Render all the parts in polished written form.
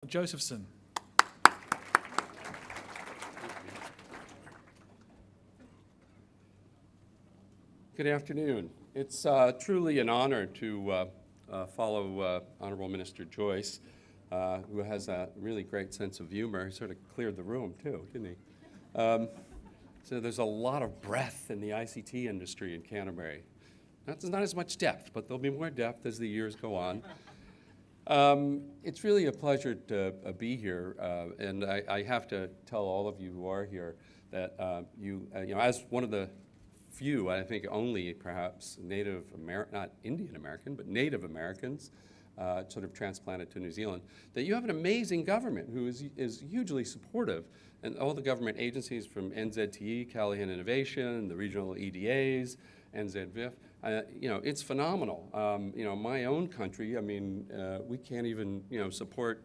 Josephson. Good afternoon. It's truly an honor to follow Honorable Minister Joyce, who has a really great sense of humor. He sort of cleared the room too, didn't he? So there's a lot of breadth in the ICT industry in Canterbury. That's not as much depth, but there'll be more depth as the years go on. It's really a pleasure to be here, and I have to tell all of you who are here that you know, as one of the few, I think only perhaps Native American, not Indian American, but Native Americans, sort of transplanted to New Zealand, that you have an amazing government who is hugely supportive, and all the government agencies from NZTE, Callahan Innovation, the regional EDAs, NZVIF, you know, it's phenomenal. You know, my own country, I mean, we can't even, you know, support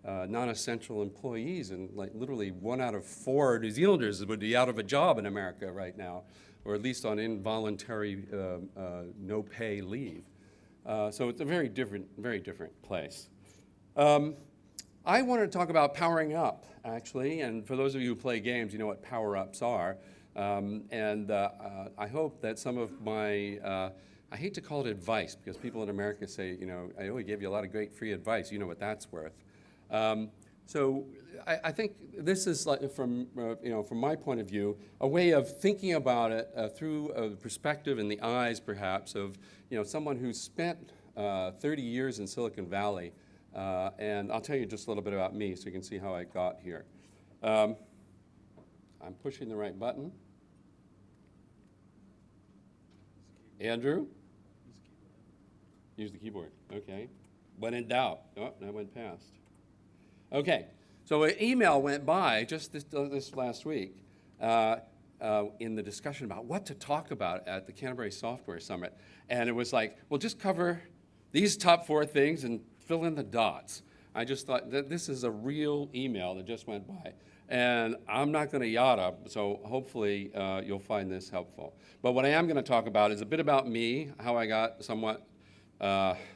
non-essential employees, and like literally 1 out of 4 New Zealanders would be out of a job in America right now, or at least on involuntary no-pay leave. So it's a very different place. I wanted to talk about powering up, actually, and for those of you who play games, you know what power-ups are. I hope that some of my, I hate to call it advice, because people in America say, you know, I only gave you a lot of great free advice, you know what that's worth. So I think this is, like, from, you know, from my point of view, a way of thinking about it through the perspective and the eyes, perhaps, of, you know, someone who's spent 30 years in Silicon Valley. And I'll tell you just a little bit about me so you can see how I got here. I'm pushing the right button. Andrew? Use the keyboard. Okay. When in doubt. Oh, that went past. Okay. So an email went by just this last week in the discussion about what to talk about at the Canterbury Software Summit. And it was like, well, just cover these top 4 things and fill in the dots. I just thought that this is a real email that just went by. And I'm not going to yada, so hopefully you'll find this helpful. But what I am going to talk about is a bit about me, how I got somewhat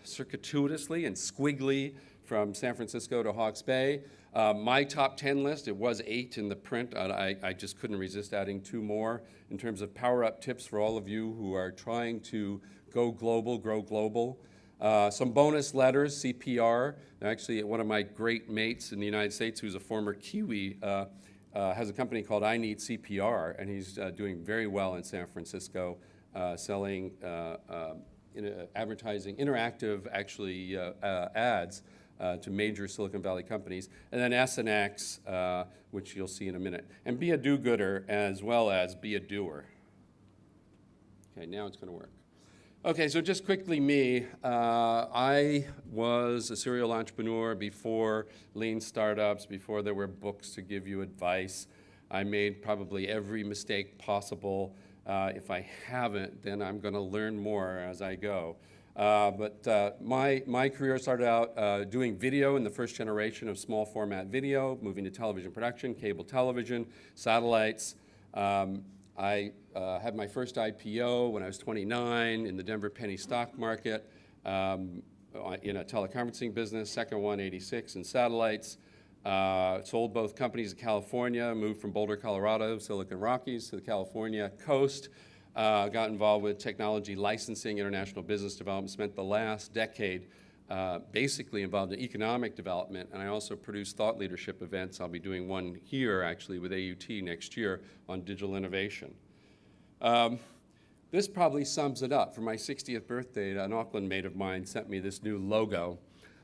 circuitously and squiggly from San Francisco to Hawke's Bay. My top 10 list, it was 8 in the print. I just couldn't resist adding 2 more in terms of power-up tips for all of you who are trying to go global, grow global. Some bonus letters, CPR. Actually, one of my great mates in the United States, who's a former Kiwi, has a company called I Need CPR, and he's doing very well in San Francisco, selling advertising, interactive, actually, ads to major Silicon Valley companies. And then SNX, which you'll see in a minute. And be a do-gooder as well as be a doer. Okay, now it's going to work. Okay, so just quickly me, I was a serial entrepreneur before lean startups, before there were books to give you advice. I made probably every mistake possible. If I haven't, then I'm going to learn more as I go. But my career started out doing video in the first generation of small format video, moving to television production, cable television, satellites. I had my first IPO when I was 29 in the Denver penny stock market in a teleconferencing business, second one, 86 in satellites. Sold both companies in California, moved from Boulder, Colorado, Silicon Rockies to the California coast. Got involved with technology licensing, international business development, spent the last decade basically involved in economic development, and I also produce thought leadership events. I'll be doing one here, actually, with AUT next year on digital innovation. This probably sums it up. For my 60th birthday, an Auckland mate of mine sent me this new logo.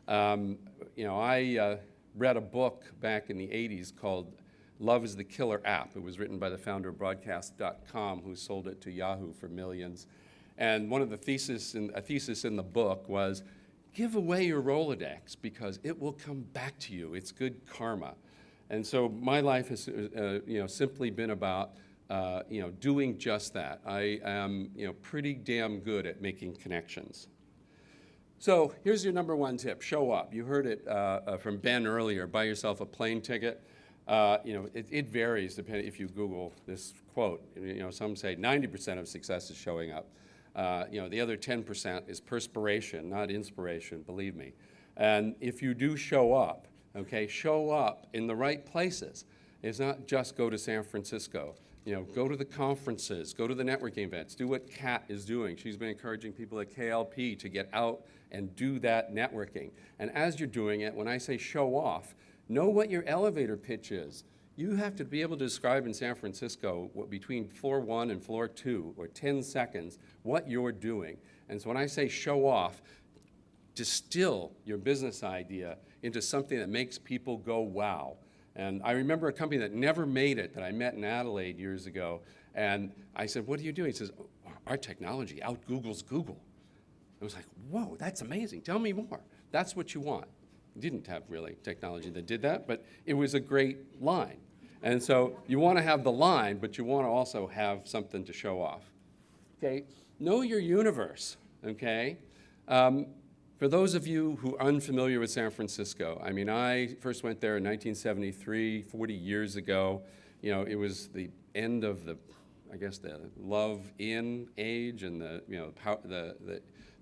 You know, I read a book back in the 80s called Love is the Killer App. It was written by the founder of Broadcast.com, who sold it to Yahoo for millions. And one of the thesis in the book was, give away your Rolodex because it will come back to you. It's good karma. And so my life has you know, simply been about you know, doing just that. I am, you know, pretty damn good at making connections. So here's your number 1 tip: show up. You heard it from Ben earlier. Buy yourself a plane ticket. You know, it varies depending if you Google this quote. You know, some say 90% of success is showing up. You know, the other 10% is perspiration, not inspiration, believe me. And if you do show up, okay? Show up in the right places. It's not just go to San Francisco. You know, go to the conferences, go to the networking events, do what Kat is doing. She's been encouraging people at KLP to get out and do that networking. And as you're doing it, when I say show off, know what your elevator pitch is. You have to be able to describe in San Francisco between floor 1 and floor 2, or 10 seconds, what you're doing. And so when I say show off, distill your business idea into something that makes people go, wow. And I remember a company that never made it that I met in Adelaide years ago, and I said, what are you doing? He says, our technology out-Googles Google. I was like, whoa, that's amazing. Tell me more. That's what you want. Didn't have really technology that did that, but it was a great line. And so you want to have the line, but you want to also have something to show off. Okay, know your universe, okay? For those of you who are unfamiliar with San Francisco, I mean, I first went there in 1973, 40 years ago. You know, it was the end of the, I guess, the love-in age and the, you know,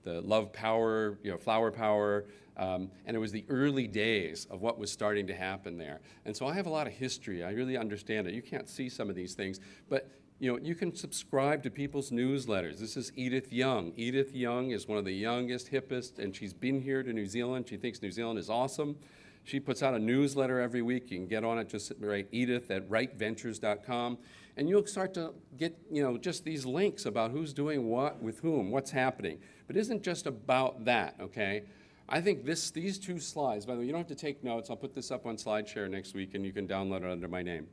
the love power, you know, flower power, and it was the early days of what was starting to happen there. And so I have a lot of history. I really understand it. You can't see some of these things, but you know, you can subscribe to people's newsletters. This is Edith Young. Edith Young is one of the youngest, hippest, and she's been here to New Zealand. She thinks New Zealand is awesome. She puts out a newsletter every week. You can get on it, just write Edith at rightventures.com, and you'll start to get, you know, just these links about who's doing what with whom, what's happening. But it isn't just about that, okay? I think these two slides, by the way, you don't have to take notes. I'll put this up on SlideShare next week, and you can download it under my name.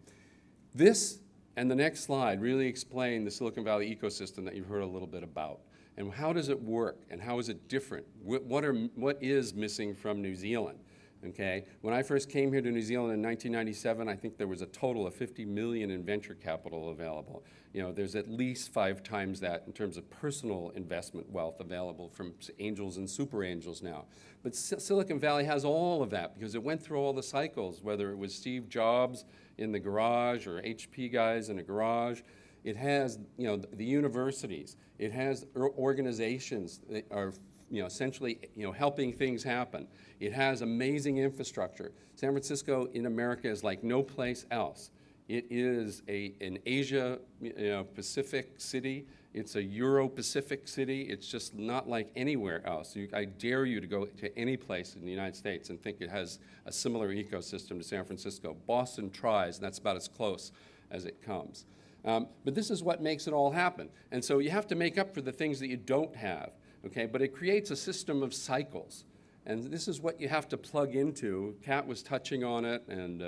This and the next slide really explain the Silicon Valley ecosystem that you've heard a little bit about. And how does it work? And how is it different? What is missing from New Zealand? Okay? When I first came here to New Zealand in 1997, I think there was a total of 50 million in venture capital available. You know, there's at least 5 times that in terms of personal investment wealth available from angels and super angels now. But Silicon Valley has all of that because it went through all the cycles, whether it was Steve Jobs in the garage or HP guys in a garage. It has, you know, the universities. It has organizations that are, you know, essentially, you know, helping things happen. It has amazing infrastructure. San Francisco in America is like no place else. It is an Asia, you know, Pacific city. It's a Euro-Pacific city. It's just not like anywhere else. I dare you to go to any place in the United States and think it has a similar ecosystem to San Francisco. Boston tries, and that's about as close as it comes. But this is what makes it all happen. And so you have to make up for the things that you don't have, okay? But it creates a system of cycles. And this is what you have to plug into. Kat was touching on it, and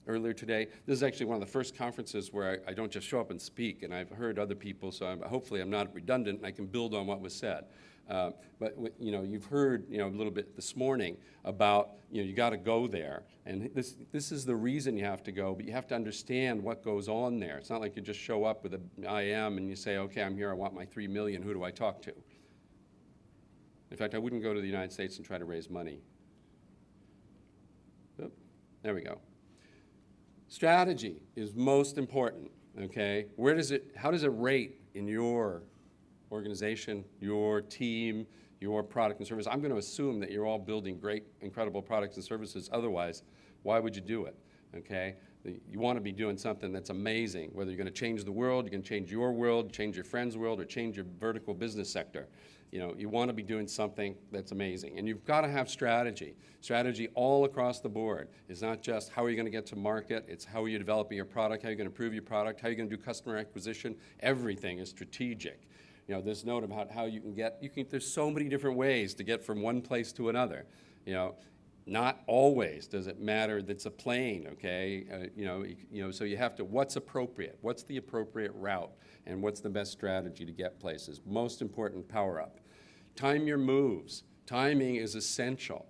earlier today. This is actually one of the first conferences where I don't just show up and speak, and I've heard other people, so hopefully I'm not redundant and I can build on what was said. But you know, you've heard, you know, a little bit this morning about, you know, you got to go there, and this is the reason you have to go, but you have to understand what goes on there. It's not like you just show up with an IM and you say, okay, I'm here, I want my 3 million, who do I talk to? In fact, I wouldn't go to the United States and try to raise money. Oop, there we go. Strategy is most important, okay? How does it rate in your organization, your team, your product and service? I'm going to assume that you're all building great, incredible products and services. Otherwise, why would you do it, okay? You want to be doing something that's amazing, whether you're going to change the world, you can change your world, change your friend's world, or change your vertical business sector. You know, you want to be doing something that's amazing. And you've got to have strategy. Strategy all across the board. It's not just how are you going to get to market, it's how are you developing your product, how are you going to improve your product, how are you going to do customer acquisition. Everything is strategic. You know, this note about how you can there's so many different ways to get from one place to another. You know, not always does it matter that it's a plane, okay? So you have to, what's appropriate? What's the appropriate route? And what's the best strategy to get places? Most important, power up. Time your moves. Timing is essential.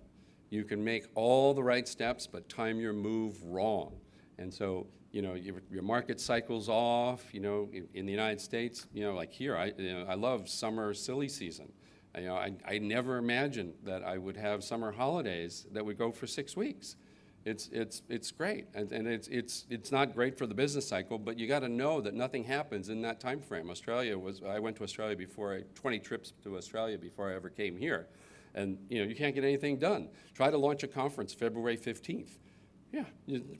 You can make all the right steps, but time your move wrong. And so, you know, your market cycle's off. You know, in the United States, you know, like here, I love summer silly season. You know, I never imagined that I would have summer holidays that would go for 6 weeks. It's great, and it's not great for the business cycle, but you got to know that nothing happens in that time frame. I went to Australia before, 20 trips to Australia before I ever came here. and you can't get anything done. Try to launch a conference February 15th. Yeah,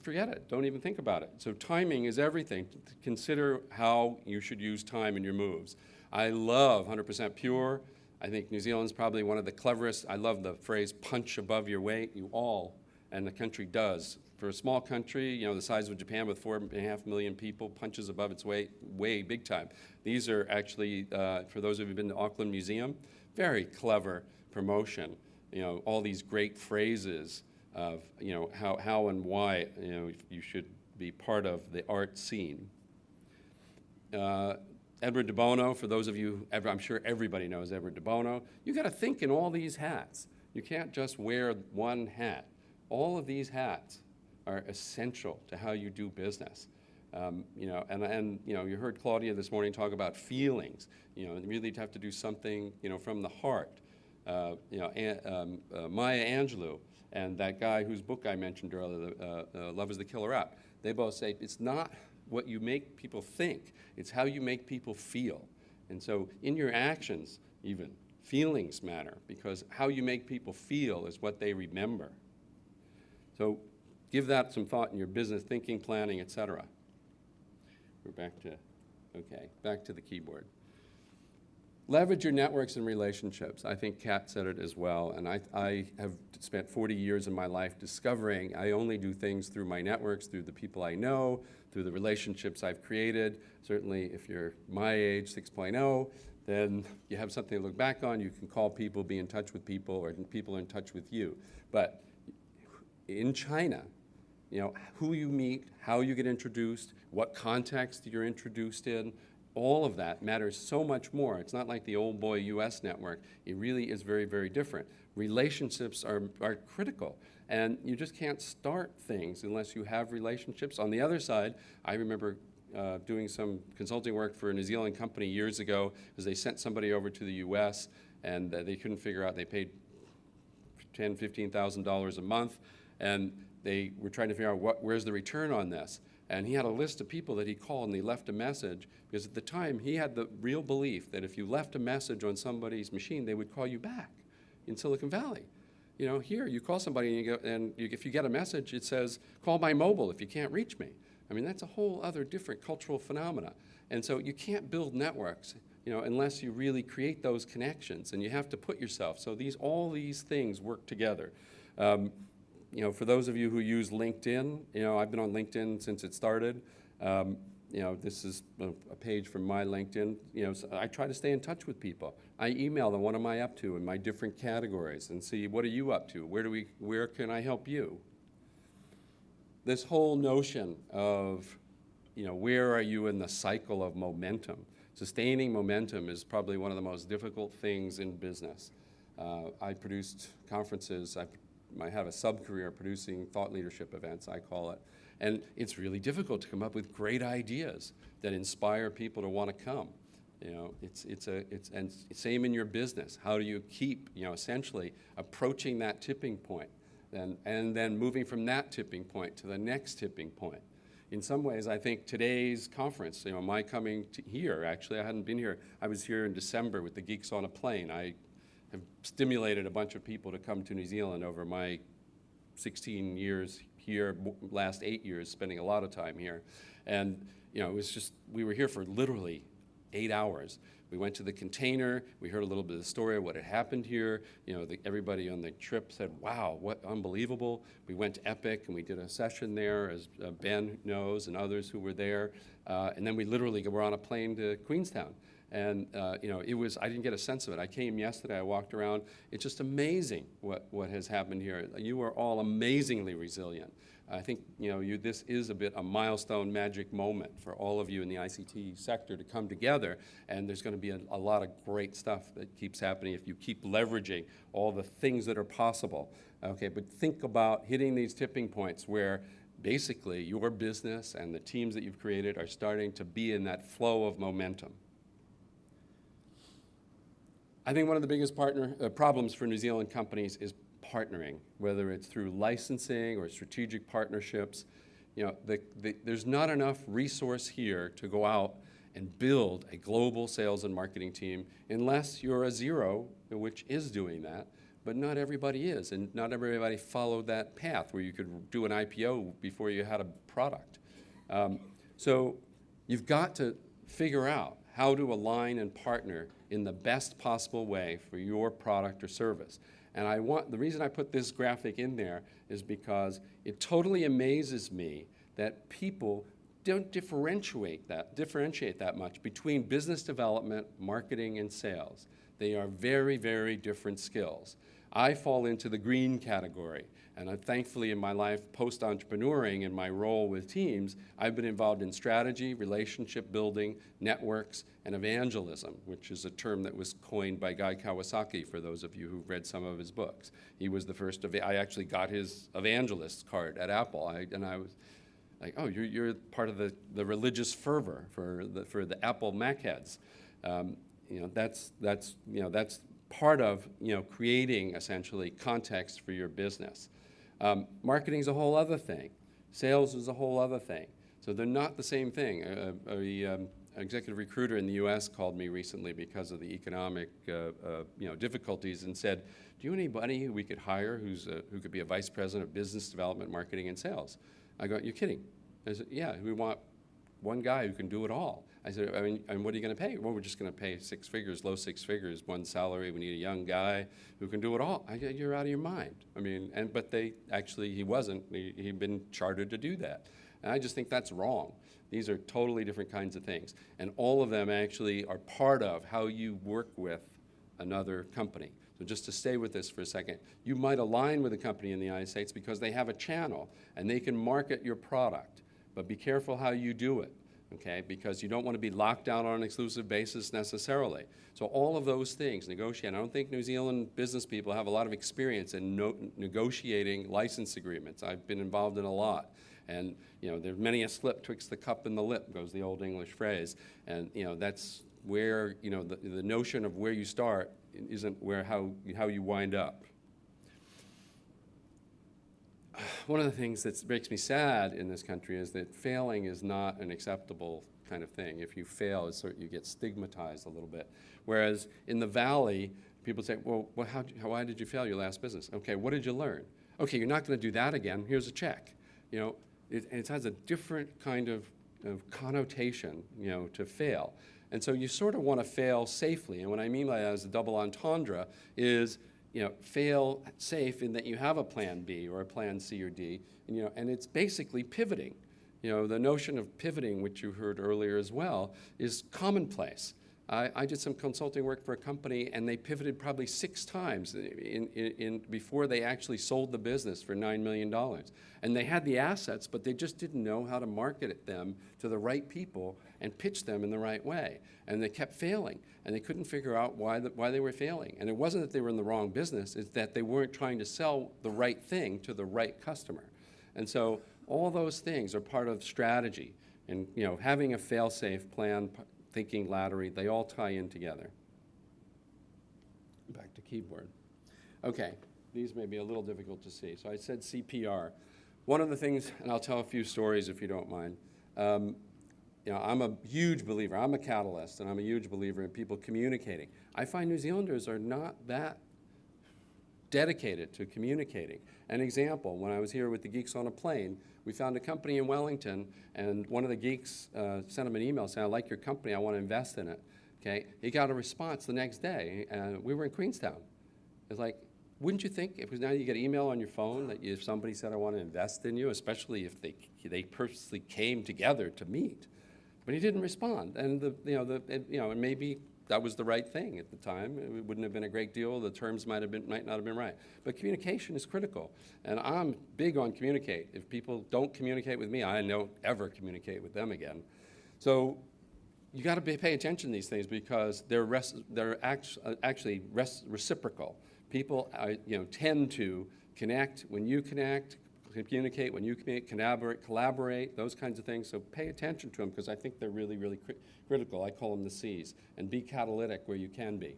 forget it. Don't even think about it. So timing is everything. Consider how you should use time in your moves. I love 100% pure. I think New Zealand's probably one of the cleverest. I love the phrase punch above your weight. You all, and the country does. For a small country, the size of Japan with 4.5 million people, punches above its weight way big time. These are actually, for those of you who've been to Auckland Museum, very clever promotion. All these great phrases of how and why you should be part of the art scene. Edward de Bono, for those of you, I'm sure everybody knows Edward de Bono. You got to think in all these hats. You can't just wear one hat. All of these hats are essential to how you do business. You heard Claudia this morning talk about feelings. You really have to do something from the heart. Maya Angelou and that guy whose book I mentioned earlier, Love is the Killer App, they both say it's not what you make people think, it's how you make people feel. And so in your actions, even, feelings matter, because how you make people feel is what they remember. So give that some thought in your business thinking, planning, etc. We're back to the keyboard. Leverage your networks and relationships. I think Kat said it as well, and I have spent 40 years of my life discovering I only do things through my networks, through the people I know, through the relationships I've created. Certainly, if you're my age, 6.0, then you have something to look back on. You can call people, be in touch with people, or people are in touch with you. But in China, who you meet, how you get introduced, what context you're introduced in, all of that matters so much more. It's not like the old boy US network. It really is very, very different. Relationships are critical, and you just can't start things unless you have relationships. On the other side, I remember doing some consulting work for a New Zealand company years ago because they sent somebody over to the US and they couldn't figure out, they paid $10,000, $15,000 a month, and they were trying to figure out where's the return on this. And he had a list of people that he called, and he left a message, because at the time he had the real belief that if you left a message on somebody's machine, they would call you back in Silicon Valley. Here you call somebody and if you get a message, it says, call my mobile if you can't reach me. I mean, that's a whole other different cultural phenomena. And so you can't build networks, unless you really create those connections, and you have to put yourself. So all these things work together. For those of you who use LinkedIn, I've been on LinkedIn since it started. This is a page from my LinkedIn. So I try to stay in touch with people. I email them, what am I up to in my different categories, and see, what are you up to? Where can I help you? This whole notion of, where are you in the cycle of momentum? Sustaining momentum is probably one of the most difficult things in business. I produced conferences. I have a sub-career producing thought leadership events, I call it. And it's really difficult to come up with great ideas that inspire people to want to come. And same in your business. How do you keep, essentially essentially that tipping point, and then moving from that tipping point to the next tipping point? In some ways, I think today's conference, my coming here, actually, I hadn't been here. I was here in December with the Geeks on a Plane. I have stimulated a bunch of people to come to New Zealand over my 16 years here, last 8 years, spending a lot of time here. And, it was just, we were here for literally 8 hours. We went to the container, we heard a little bit of the story of what had happened here. Everybody on the trip said, wow, what unbelievable. We went to Epic and we did a session there, as Ben knows, and others who were there. And then we literally were on a plane to Queenstown. And I didn't get a sense of it. I came yesterday, I walked around. It's just amazing what has happened here. You are all amazingly resilient. I think this is a bit a milestone magic moment for all of you in the ICT sector to come together, and there's going to be a lot of great stuff that keeps happening if you keep leveraging all the things that are possible. Okay, but think about hitting these tipping points where basically your business and the teams that you've created are starting to be in that flow of momentum. I think one of the biggest problems for New Zealand companies is partnering, whether it's through licensing or strategic partnerships. There's not enough resource here to go out and build a global sales and marketing team unless you're a Zero, which is doing that. but not everybody is, and not everybody followed that path where you could do an IPO before you had a product. So you've got to figure out how to align and partner in the best possible way for your product or service. And the reason I put this graphic in there is because it totally amazes me that people don't differentiate that much between business development, marketing, and sales. They are very, very different skills. I fall into the green category, and thankfully in my life, post-entrepreneuring and my role with teams, I've been involved in strategy, relationship building, networks, and evangelism, which is a term that was coined by Guy Kawasaki, for those of you who've read some of his books. He was the first, I actually got his evangelist card at Apple, and I was like, oh, you're part of the religious fervor for the Apple Mac heads. That's part of creating essentially context for your business. Marketing's a whole other thing. Sales is a whole other thing. So they're not the same thing. An executive recruiter in the U.S. called me recently because of the economic difficulties and said, "Do you know anybody who we could hire who could be a vice president of business development, marketing, and sales?" I go, "You're kidding?" I said, "Yeah, we want one guy who can do it all." I said, and what are you going to pay? Well, we're just going to pay six figures, low six figures, one salary. We need a young guy who can do it all. I go, "You're out of your mind." I mean, but he wasn't. He'd been chartered to do that. And I just think that's wrong. These are totally different kinds of things. And all of them actually are part of how you work with another company. So just to stay with this for a second, you might align with a company in the United States because they have a channel and they can market your product. But be careful how you do it. Okay, because you don't want to be locked down on an exclusive basis necessarily. So all of those things, negotiate. I don't think New Zealand business people have a lot of experience in negotiating license agreements. I've been involved in a lot. And there's many a slip twixt the cup and the lip, goes the old English phrase. And that's where the notion of where you start isn't how you wind up. One of the things that makes me sad in this country is that failing is not an acceptable kind of thing. If you fail, you get stigmatized a little bit. Whereas in the Valley, people say, well why did you fail your last business? Okay, what did you learn? Okay, you're not going to do that again. Here's a check. It has a different kind of connotation, to fail. And so you sort of want to fail safely. And what I mean by that as a double entendre is, fail safe in that you have a plan B or a plan C or D, and it's basically pivoting. The notion of pivoting, which you heard earlier as well, is commonplace. I did some consulting work for a company, and they pivoted probably 6 times before they actually sold the business for $9 million. And they had the assets, but they just didn't know how to market them to the right people and pitch them in the right way. And they kept failing, and they couldn't figure out why they were failing. And it wasn't that they were in the wrong business, it's that they weren't trying to sell the right thing to the right customer. And so all those things are part of strategy. And having a fail-safe plan, thinking latterly, they all tie in together. Back to keyboard. Okay, these may be a little difficult to see. So I said CPR. One of the things, and I'll tell a few stories if you don't mind. I'm a huge believer, I'm a catalyst, and I'm a huge believer in people communicating. I find New Zealanders are not that dedicated to communicating. An example, when I was here with the Geeks on a Plane, we found a company in Wellington, and one of the geeks sent him an email saying, "I like your company, I want to invest in it." Okay, he got a response the next day, and we were in Queenstown. It's like, wouldn't you think, because now you get email on your phone that if somebody said, "I want to invest in you," especially if they purposely came together to meet, but he didn't respond, and and maybe that was the right thing at the time. It wouldn't have been a great deal. The terms might not have been right. But communication is critical. And I'm big on communicate. If people don't communicate with me, I don't ever communicate with them again. So you got to pay attention to these things because they're actually reciprocal. People tend to connect when you connect, communicate when you collaborate, those kinds of things. So pay attention to them because I think they're really, really critical. I call them the C's. And be catalytic where you can be.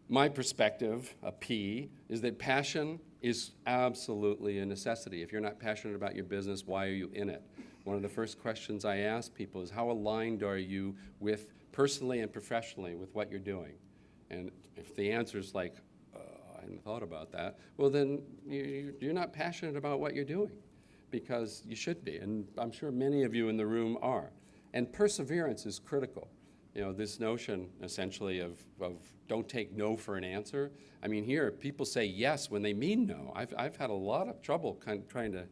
My perspective, a P, is that passion is absolutely a necessity. If you're not passionate about your business, why are you in it? One of the first questions I ask people is how aligned are you with personally and professionally with what you're doing? And if the answer is like, I hadn't thought about that. Well, then you're not passionate about what you're doing, because you should be, and I'm sure many of you in the room are. And perseverance is critical. You know, this notion, essentially, of don't take no for an answer. I mean, here, people say yes when they mean no. I've had a lot of trouble kind of trying to,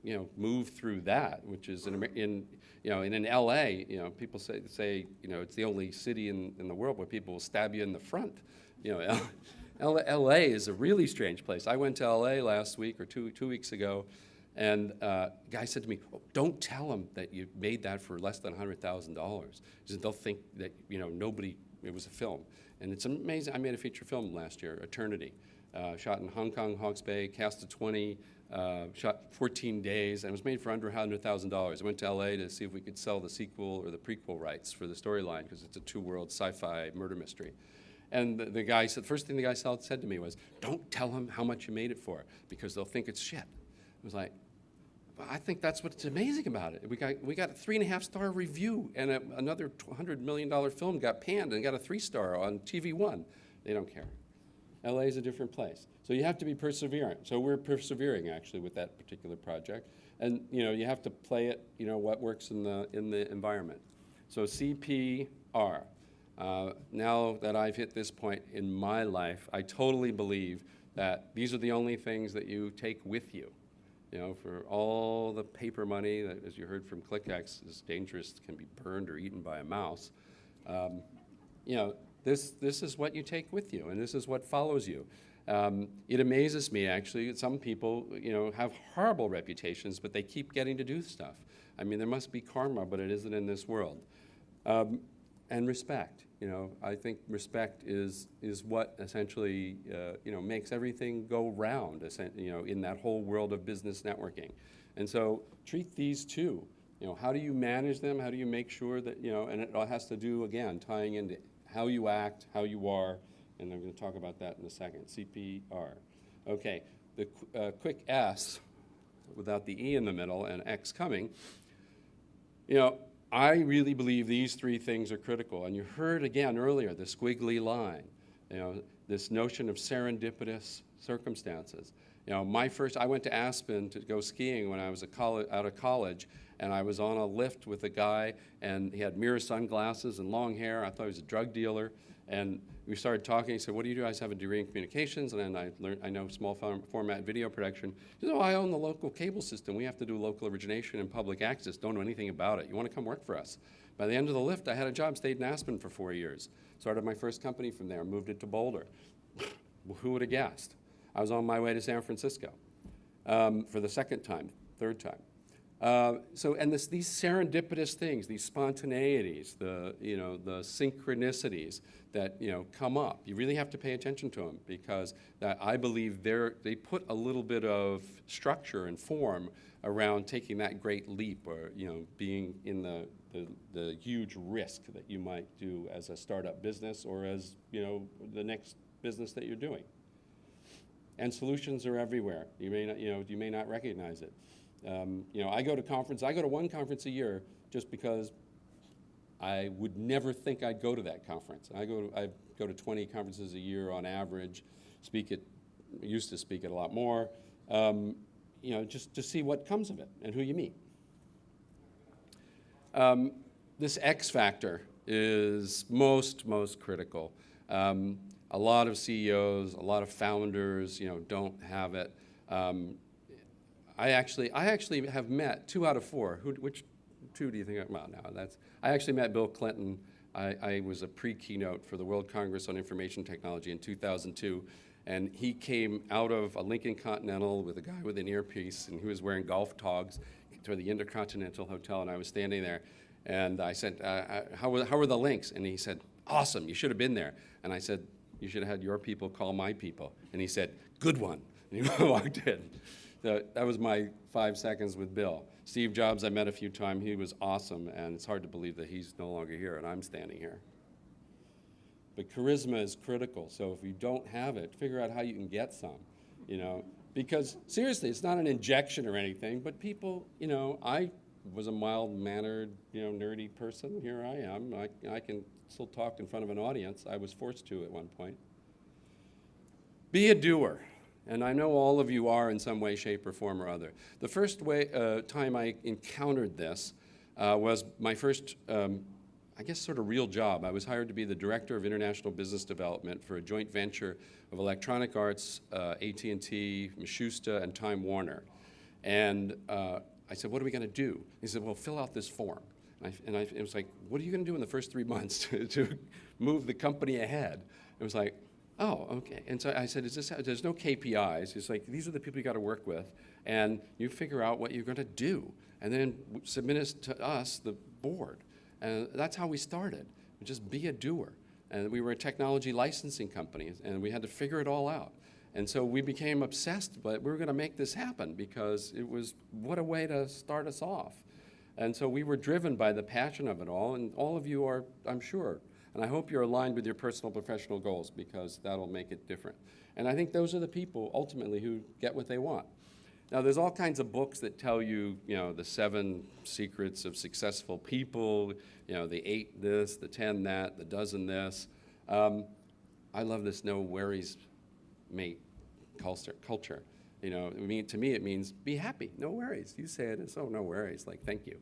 you know, move through that, which is in LA, you know, people say, you know, it's the only city in the world where people will stab you in the front. You know, LA is a really strange place. I went to LA last week or two weeks ago, and a guy said to me, oh, don't tell them that you made that for less than $100,000. He said, they'll think that, you know, it was a film. And it's amazing. I made a feature film last year, Eternity, shot in Hong Kong, Hawke's Bay, cast of 20, shot 14 days, and it was made for under $100,000. I went to LA to see if we could sell the sequel or the prequel rights for the storyline, because it's a two-world sci-fi murder mystery. And the guy said, first thing the guy said to me was, don't tell them how much you made it for, because they'll think it's shit. I was like, well, I think that's what's amazing about it. We got a 3.5-star review, and another $100 million film got panned and got a 3-star on TV One. They don't care. LA is a different place. So you have to be perseverant. So we're persevering, actually, with that particular project. And, you know, you have to play it, you know, what works in the environment. So CPR. Now that I've hit this point in my life, I totally believe that these are the only things that you take with you. You know, for all the paper money that, as you heard from ClickX, is dangerous, can be burned or eaten by a mouse. You know, this is what you take with you, and this is what follows you. It amazes me, actually, that some people, you know, have horrible reputations, but they keep getting to do stuff. I mean, there must be karma, but it isn't in this world. And respect. You know, I think respect is what essentially, you know, makes everything go round, you know, in that whole world of business networking. And so treat these two. You know, how do you manage them? How do you make sure that, you know, and it all has to do, again, tying into how you act, how you are, and I'm going to talk about that in a second. CPR. Okay, the quick S, without the E in the middle and X coming, you know, I really believe these three things are critical. And you heard again earlier the squiggly line, you know, this notion of serendipitous circumstances. You know, I went to Aspen to go skiing when I was out of college, and I was on a lift with a guy, and he had mirror sunglasses and long hair. I thought he was a drug dealer. And we started talking. He said, what do you do? I have a degree in communications, and then I know small format video production. He said, oh, I own the local cable system. We have to do local origination and public access. Don't know anything about it. You want to come work for us? By the end of the lift, I had a job, stayed in Aspen for 4 years. Started my first company from there, moved it to Boulder. Who would have guessed? I was on my way to San Francisco for the third time. And these serendipitous things, these spontaneities, the synchronicities that, you know, come up, you really have to pay attention to them, because I believe they put a little bit of structure and form around taking that great leap, or, you know, being in the huge risk that you might do as a startup business, or as, you know, the next business that you're doing. And solutions are everywhere. You may not recognize it. You know, I go to one conference a year just because I would never think I'd go to that conference. I go to 20 conferences a year on average, used to speak at a lot more, you know, just to see what comes of it and who you meet. This X factor is most critical. A lot of CEOs, a lot of founders, you know, don't have it. I actually have met 2 out of 4. Which 2 do you think? Well, no, I actually met Bill Clinton. I was a pre-keynote for the World Congress on Information Technology in 2002, and he came out of a Lincoln Continental with a guy with an earpiece, and he was wearing golf togs to the Intercontinental Hotel, and I was standing there, and I said, how were the links? And he said, awesome, you should have been there. And I said, you should have had your people call my people. And he said, good one. And he walked in. So that was my 5 seconds with Bill. Steve Jobs, I met a few times. He was awesome, and it's hard to believe that he's no longer here and I'm standing here. But charisma is critical, so if you don't have it, figure out how you can get some, you know. Because seriously, it's not an injection or anything, but people, you know, I was a mild-mannered, you know, nerdy person. Here I am. I can still talk in front of an audience. I was forced to at one point. Be a doer. And I know all of you are in some way, shape, or form or other. The first time I encountered this was my first, I guess, sort of real job. I was hired to be the Director of International Business Development for a joint venture of Electronic Arts, AT&T, Michusta, and Time Warner. And I said, what are we going to do? He said, well, fill out this form. It was like, what are you going to do in the first 3 months to move the company ahead? It was like, oh, okay. And so I said, there's no KPIs. It's like, these are the people you got to work with, and you figure out what you're going to do, and then submit it to us, the board. And that's how we started. Just be a doer. And we were a technology licensing company, and we had to figure it all out. And so we became obsessed, but we were going to make this happen because it was, what a way to start us off. And so we were driven by the passion of it all, and all of you are, I'm sure. And I hope you're aligned with your personal professional goals, because that'll make it different. And I think those are the people, ultimately, who get what they want. Now, there's all kinds of books that tell you, the 7 secrets of successful people, the 8 this, the 10 that, the dozen this. I love this no worries, mate culture. To me, it means be happy, no worries. You say it, it's, oh, no worries, like, thank you.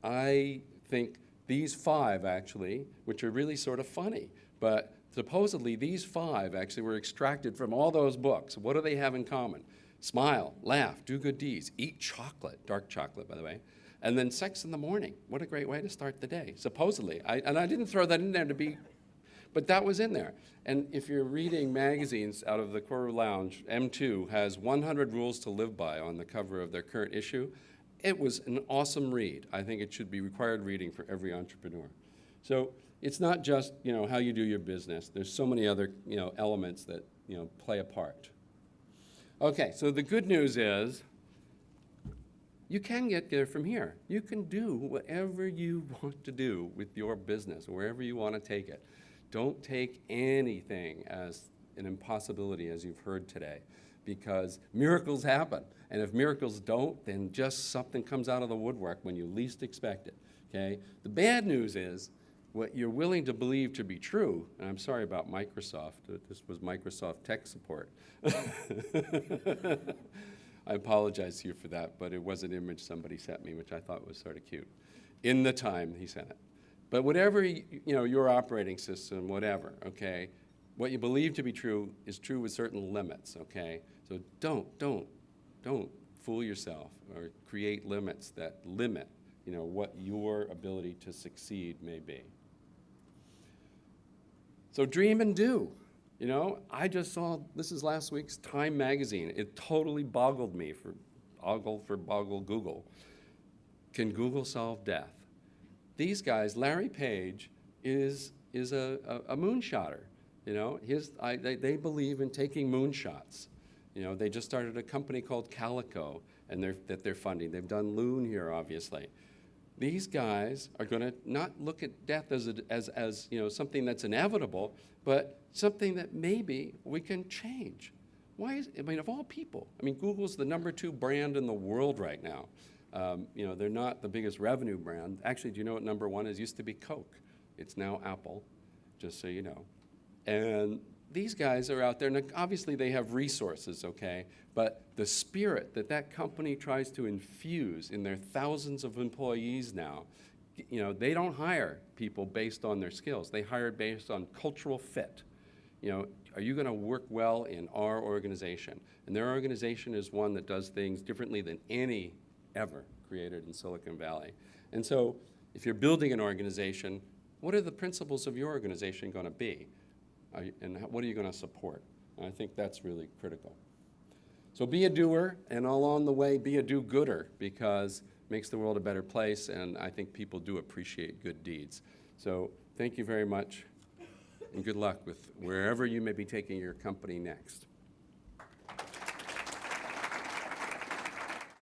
I think these 5, actually, which are really sort of funny, but supposedly these 5 actually were extracted from all those books. What do they have in common? Smile, laugh, do good deeds, eat chocolate, dark chocolate, by the way, and then sex in the morning. What a great way to start the day, supposedly. And I didn't throw that in there to be, but that was in there. And if you're reading magazines out of the Koru Lounge, M2 has 100 Rules to Live By on the cover of their current issue. It was an awesome read. I think it should be required reading for every entrepreneur. So it's not just, how you do your business. There's so many other, elements that, play a part. Okay, so the good news is you can get there from here. You can do whatever you want to do with your business, wherever you want to take it. Don't take anything as an impossibility, as you've heard today, because miracles happen. And if miracles don't, then just something comes out of the woodwork when you least expect it, okay? The bad news is what you're willing to believe to be true, and I'm sorry about Microsoft. This was Microsoft tech support. I apologize to you for that, but it was an image somebody sent me, which I thought was sort of cute, in the time he sent it. But whatever, your operating system, whatever, okay, what you believe to be true is true with certain limits, okay? So don't fool yourself or create limits that limit, what your ability to succeed may be. So dream and do. I just saw, this is last week's Time magazine. It totally boggled me for Google. Can Google solve death? These guys, Larry Page is a moonshotter. They believe in taking moonshots. They just started a company called Calico, and that they're funding. They've done Loon here, obviously. These guys are going to not look at death as something that's inevitable, but something that maybe we can change. Of all people, Google's the #2 brand in the world right now. They're not the biggest revenue brand. Actually, do you know what #1 is? Used to be Coke. It's now Apple, just so you know. And these guys are out there, and obviously they have resources, okay? But the spirit that company tries to infuse in their thousands of employees now, they don't hire people based on their skills. They hire based on cultural fit. Are you going to work well in our organization? And their organization is one that does things differently than any ever created in Silicon Valley. And so if you're building an organization, what are the principles of your organization going to be? And what are you going to support? And I think that's really critical. So be a doer, and along the way, be a do-gooder, because it makes the world a better place, and I think people do appreciate good deeds. So thank you very much, and good luck with wherever you may be taking your company next.